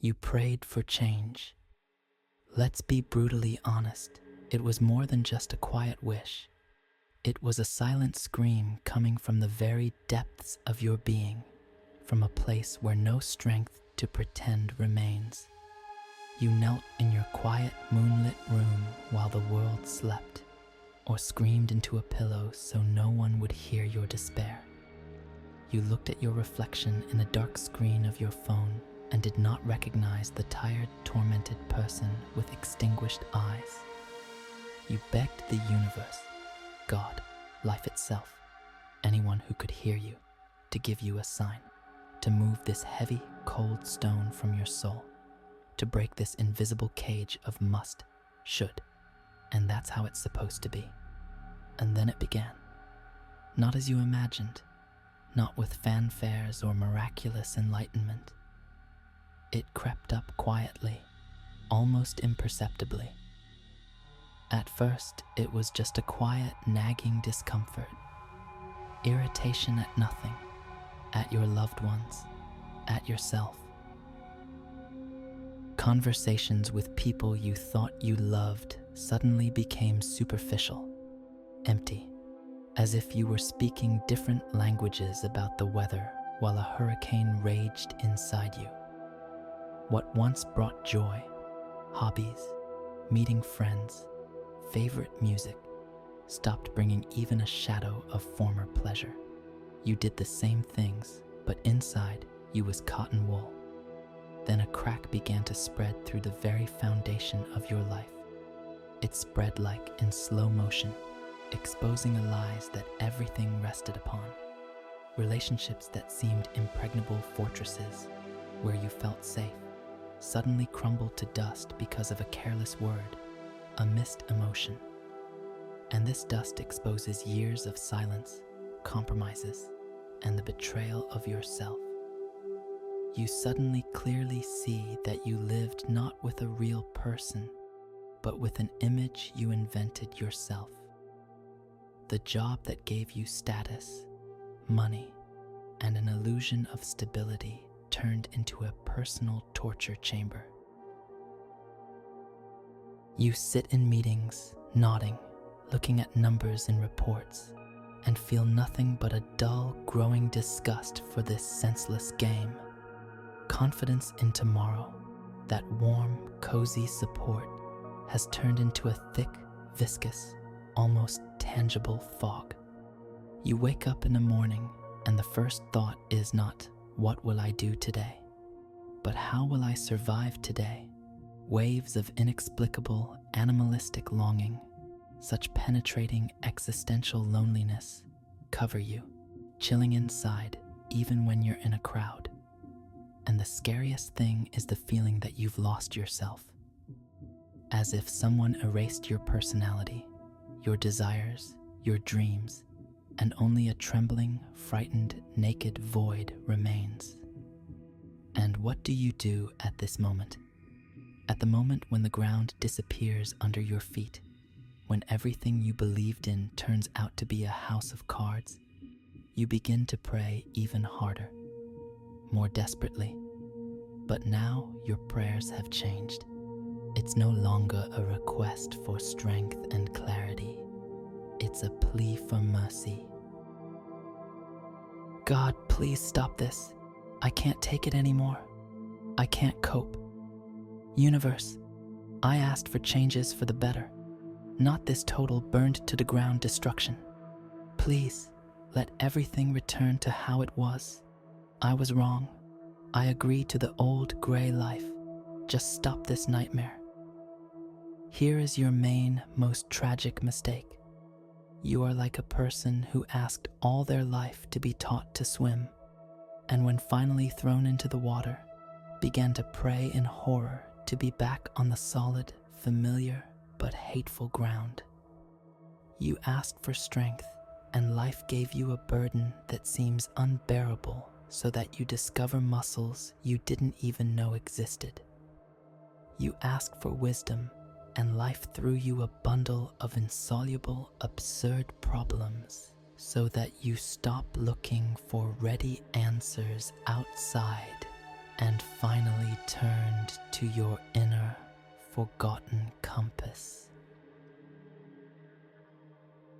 You prayed for change. Let's be brutally honest. It was more than just a quiet wish. It was a silent scream coming from the very depths of your being, from a place where no strength to pretend remains. You knelt in your quiet, moonlit room while the world slept, or screamed into a pillow so no one would hear your despair. You looked at your reflection in the dark screen of your phone and did not recognize the tired, tormented person with extinguished eyes. You begged the universe, God, life itself, anyone who could hear you, to give you a sign, to move this heavy, cold stone from your soul, to break this invisible cage of must, should, and that's how it's supposed to be. And then it began. Not as you imagined, not with fanfares or miraculous enlightenment. It crept up quietly, almost imperceptibly. At first, it was just a quiet, nagging discomfort, irritation at nothing, at your loved ones, at yourself. Conversations with people you thought you loved suddenly became superficial, empty, as if you were speaking different languages about the weather while a hurricane raged inside you. What once brought joy, hobbies, meeting friends, favorite music, stopped bringing even a shadow of former pleasure. You did the same things, but inside you was cotton wool. Then a crack began to spread through the very foundation of your life. It spread like in slow motion, exposing the lies that everything rested upon. Relationships that seemed impregnable fortresses, where you felt safe, suddenly crumbled to dust because of a careless word, a missed emotion. And this dust exposes years of silence, compromises, and the betrayal of yourself. You suddenly clearly see that you lived not with a real person, but with an image you invented yourself. The job that gave you status, money, and an illusion of stability turned into a personal torture chamber. You sit in meetings, nodding, looking at numbers in reports, and feel nothing but a dull, growing disgust for this senseless game. Confidence in tomorrow, that warm, cozy support, has turned into a thick, viscous, almost tangible fog. You wake up in the morning, and the first thought is not, what will I do today? But how will I survive today? Waves of inexplicable, animalistic longing, such penetrating existential loneliness, cover you, chilling inside even when you're in a crowd. And the scariest thing is the feeling that you've lost yourself. As if someone erased your personality, your desires, your dreams, and only a trembling, frightened, naked void remains. And what do you do at this moment? At the moment when the ground disappears under your feet, when everything you believed in turns out to be a house of cards, you begin to pray even harder, more desperately. But now your prayers have changed. It's no longer a request for strength and clarity. It's a plea for mercy. God, please stop this. I can't take it anymore. I can't cope. Universe, I asked for changes for the better, not this total burned to the ground destruction. Please, let everything return to how it was. I was wrong. I agree to the old gray life. Just stop this nightmare. Here is your main, most tragic mistake. You are like a person who asked all their life to be taught to swim, and when finally thrown into the water, began to pray in horror to be back on the solid, familiar, but hateful ground. You asked for strength, and life gave you a burden that seems unbearable, so that you discover muscles you didn't even know existed. You asked for wisdom, and life threw you a bundle of insoluble, absurd problems, so that you stop looking for ready answers outside and finally turn to your inner, forgotten compass.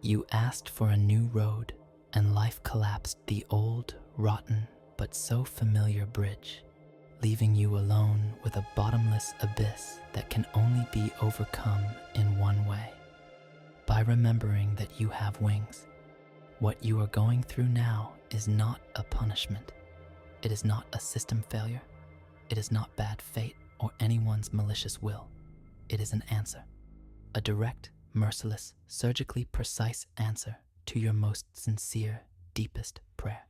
You asked for a new road, and life collapsed the old, rotten, but so familiar bridge, leaving you alone with a bottomless abyss that can only be overcome in one way: by remembering that you have wings. What you are going through now is not a punishment. It is not a system failure. It is not bad fate or anyone's malicious will. It is an answer, a direct, merciless, surgically precise answer to your most sincere, deepest prayer.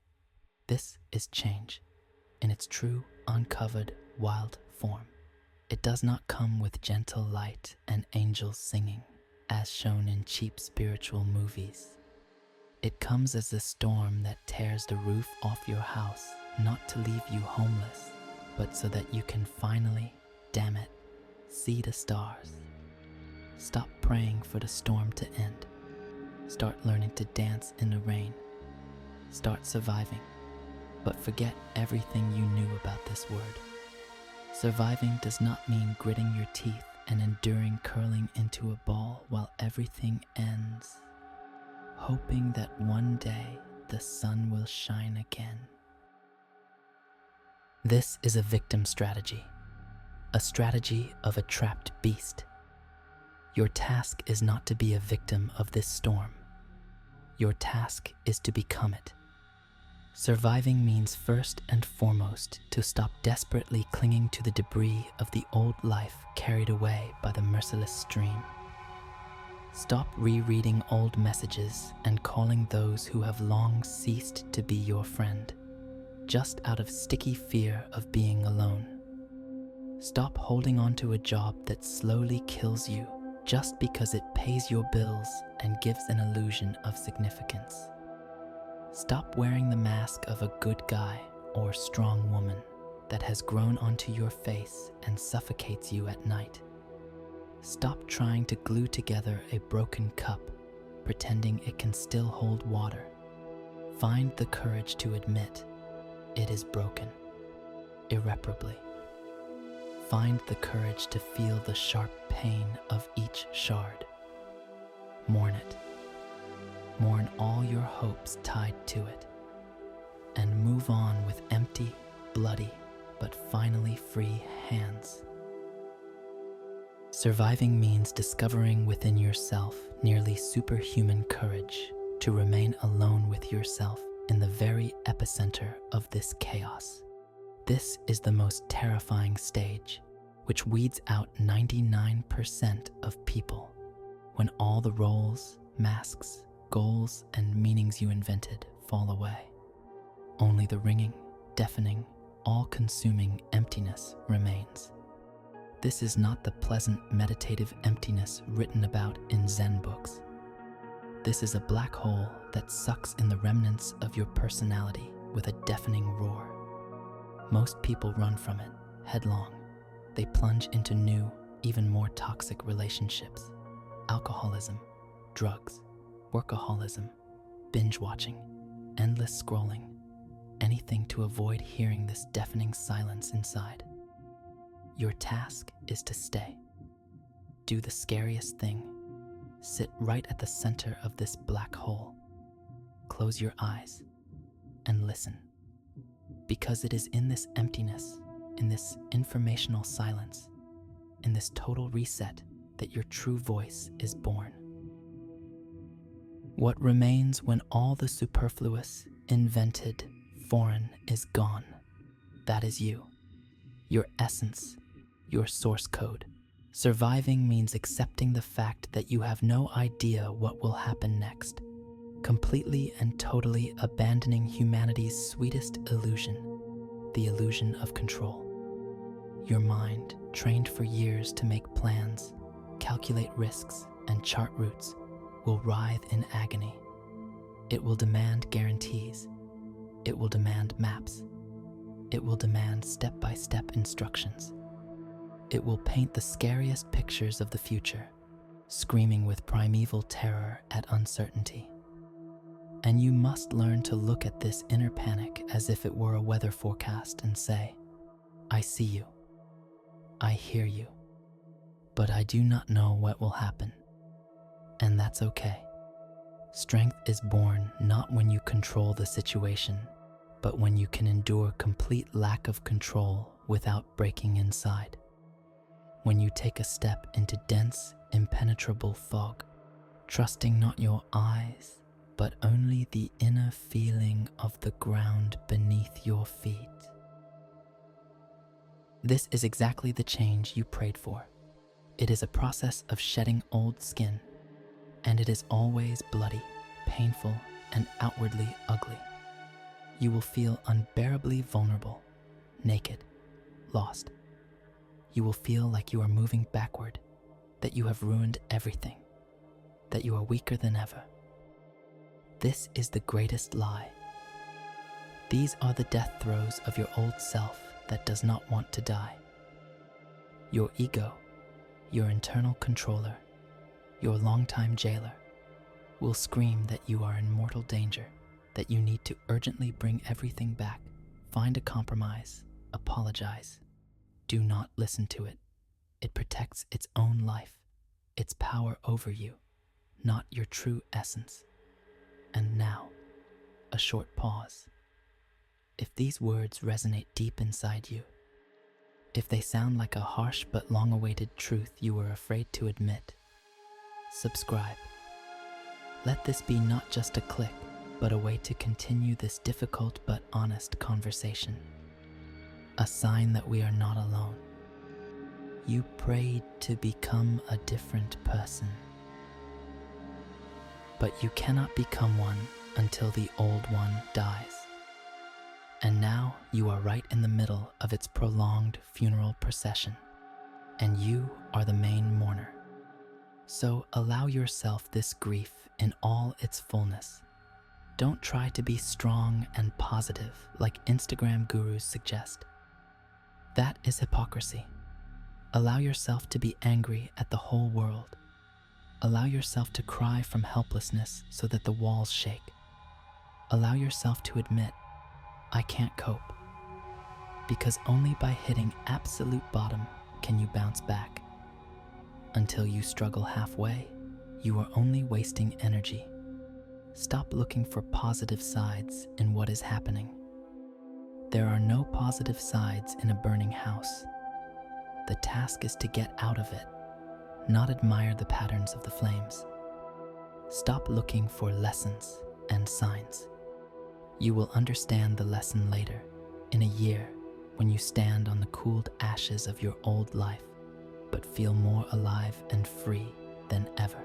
This is change in its true, uncovered, wild form. It does not come with gentle light and angels singing, as shown in cheap spiritual movies. It comes as a storm that tears the roof off your house, not to leave you homeless, but so that you can finally, damn it, see the stars. Stop praying for the storm to end. Start learning to dance in the rain. Start surviving, but forget everything you knew about this word. Surviving does not mean gritting your teeth and enduring curling into a ball while everything ends, hoping that one day the sun will shine again. This is a victim strategy, a strategy of a trapped beast. Your task is not to be a victim of this storm. Your task is to become it. Surviving means first and foremost to stop desperately clinging to the debris of the old life carried away by the merciless stream. Stop rereading old messages and calling those who have long ceased to be your friend, just out of sticky fear of being alone. Stop holding on to a job that slowly kills you just because it pays your bills and gives an illusion of significance. Stop wearing the mask of a good guy or strong woman that has grown onto your face and suffocates you at night. Stop trying to glue together a broken cup, pretending it can still hold water. Find the courage to admit it is broken, irreparably. Find the courage to feel the sharp pain of each shard. Mourn it. Mourn all your hopes tied to it. And move on with empty, bloody, but finally free hands. Surviving means discovering within yourself nearly superhuman courage to remain alone with yourself in the very epicenter of this chaos. This is the most terrifying stage, which weeds out 99% of people when all the roles, masks, goals, and meanings you invented fall away. Only the ringing, deafening, all-consuming emptiness remains. This is not the pleasant meditative emptiness written about in Zen books. This is a black hole that sucks in the remnants of your personality with a deafening roar. Most people run from it, headlong. They plunge into new, even more toxic relationships. Alcoholism, drugs, workaholism, binge-watching, endless scrolling, anything to avoid hearing this deafening silence inside. Your task is to stay. Do the scariest thing. Sit right at the center of this black hole. Close your eyes and listen. Because it is in this emptiness, in this informational silence, in this total reset that your true voice is born. What remains when all the superfluous, invented, foreign is gone? That is you, your essence, your source code. Surviving means accepting the fact that you have no idea what will happen next, completely and totally abandoning humanity's sweetest illusion, the illusion of control. Your mind, trained for years to make plans, calculate risks, and chart routes, will writhe in agony. It will demand guarantees. It will demand maps. It will demand step-by-step instructions. It will paint the scariest pictures of the future, screaming with primeval terror at uncertainty. And you must learn to look at this inner panic as if it were a weather forecast and say, I see you. I hear you, but I do not know what will happen, and that's okay. Strength is born not when you control the situation, but when you can endure complete lack of control without breaking inside. When you take a step into dense, impenetrable fog, trusting not your eyes, but only the inner feeling of the ground beneath your feet. This is exactly the change you prayed for. It is a process of shedding old skin, and it is always bloody, painful, and outwardly ugly. You will feel unbearably vulnerable, naked, lost. You will feel like you are moving backward, that you have ruined everything, that you are weaker than ever. This is the greatest lie. These are the death throes of your old self that does not want to die. Your ego, your internal controller, your longtime jailer, will scream that you are in mortal danger, that you need to urgently bring everything back, find a compromise, apologize. Do not listen to it. It protects its own life, its power over you, not your true essence. And now, a short pause. If these words resonate deep inside you, if they sound like a harsh but long-awaited truth you were afraid to admit, subscribe. Let this be not just a click, but a way to continue this difficult but honest conversation. A sign that we are not alone. You prayed to become a different person, but you cannot become one until the old one dies. And now you are right in the middle of its prolonged funeral procession, and you are the main mourner. So allow yourself this grief in all its fullness. Don't try to be strong and positive like Instagram gurus suggest. That is hypocrisy. Allow yourself to be angry at the whole world. Allow yourself to cry from helplessness so that the walls shake. Allow yourself to admit, I can't cope. Because only by hitting absolute bottom can you bounce back. Until you struggle halfway, you are only wasting energy. Stop looking for positive sides in what is happening. There are no positive sides in a burning house. The task is to get out of it, not admire the patterns of the flames. Stop looking for lessons and signs. You will understand the lesson later, in a year, when you stand on the cooled ashes of your old life, but feel more alive and free than ever.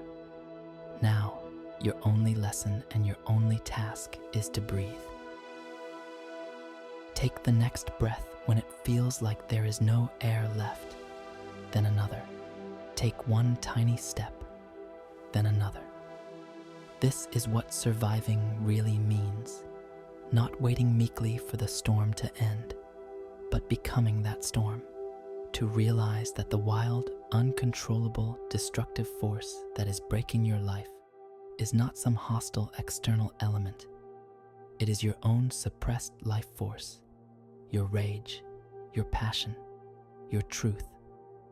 Now, your only lesson and your only task is to breathe. Take the next breath when it feels like there is no air left, then another. Take one tiny step, then another. This is what surviving really means. Not waiting meekly for the storm to end, but becoming that storm. To realize that the wild, uncontrollable, destructive force that is breaking your life is not some hostile external element. It is your own suppressed life force, your rage, your passion, your truth,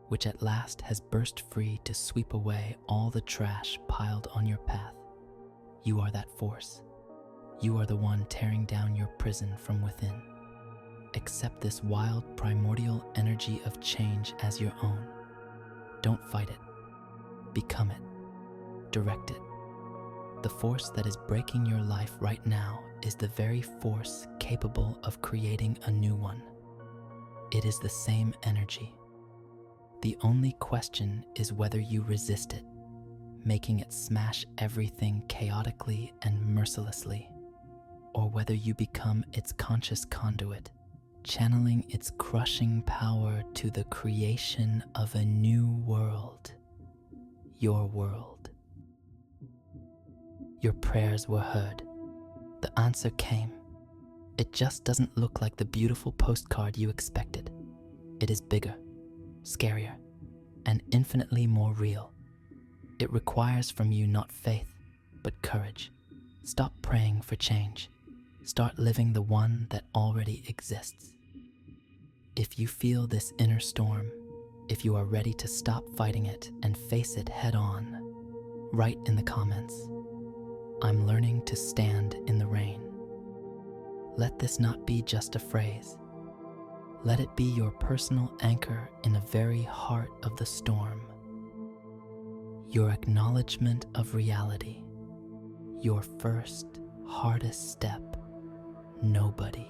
which at last has burst free to sweep away all the trash piled on your path. You are that force. You are the one tearing down your prison from within. Accept this wild, primordial energy of change as your own. Don't fight it. Become it. Direct it. The force that is breaking your life right now is the very force capable of creating a new one. It is the same energy. The only question is whether you resist it, making it smash everything chaotically and mercilessly, or whether you become its conscious conduit, channeling its crushing power to the creation of a new world, your world. Your prayers were heard. The answer came. It just doesn't look like the beautiful postcard you expected. It is bigger, scarier, and infinitely more real. It requires from you not faith, but courage. Stop praying for change. Start living the one that already exists. If you feel this inner storm, If you are ready to stop fighting it and face it head on, write in the comments, "I'm learning to stand in the rain." Let this not be just a phrase. Let it be your personal anchor in the very heart of the storm. Your acknowledgement of reality. Your first, hardest step. Nobody